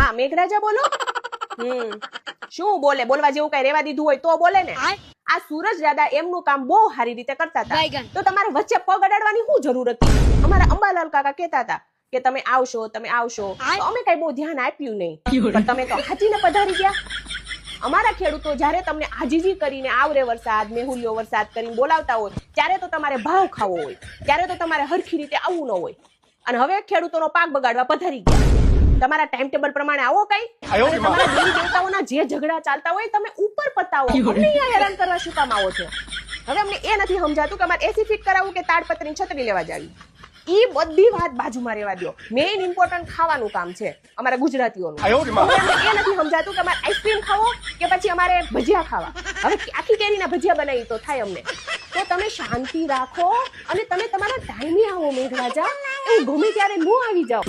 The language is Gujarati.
હા મેઘરાજા બોલો. શું બોલે? બોલવા જેવું કઈ રેવા દીધું હોય તો બોલે ને. આ સૂરજ દાદા એમનું કામ બહુ સારી રીતે કરતા હતા, તો તમારે વચ્ચે પગ અડાડવાની શું જરૂર હતી? અમારા અંબાલાલ કાકા કહેતા હતા કે તમે આવશો તો અમે કઈ બહુ ધ્યાન આપ્યું નહીં, પણ તમે તો હાચીને પધારી ગયા. અમારા ખેડૂતો જ્યારે તમને આજીજી કરીને આવરે વરસાદ મેહુલિયો વરસાદ કરીને બોલાવતા હોય ત્યારે તો તમારે ભાવ ખાવો હોય, ત્યારે તો તમારે હરખી રીતે આવવું ન હોય, અને હવે ખેડૂતોનો પાક બગાડવા પધારી ગયા. તમારા ટાઈમ ટેબલ પ્રમાણે આવો કઈ, અને તમારા દેવી દેવતાઓના જે ઝઘડા ચાલતા હોય તમે ઉપર પતાવો. અમને અહીંયા હેરાન કરવા શું કામ આવો છો? હવે અમને એ નથી સમજાતું કે અમારે એસી ફિટ કરાવવું કે તાડપત્રીની છત્રી લેવા જાવી. ઈ બધી વાત બાજુમાં રહેવા દો. મેઇન ઇમ્પોર્ટન્ટ ખાવાનું કામ છે અમારા ગુજરાતીઓનું. એ નથી સમજાતું કે અમારે આઈસ્ક્રીમ ખાવો કે પછી અમારે ભજીયા ખાવા. હવે આખી કેરીના ભજીયા બનાવી તો થાય અમને. તો તમે શાંતિ રાખો અને તમે તમારા ટાઈમે આવો મેઘરાજા. એવું ગમે ત્યારે ન આવી જાઓ.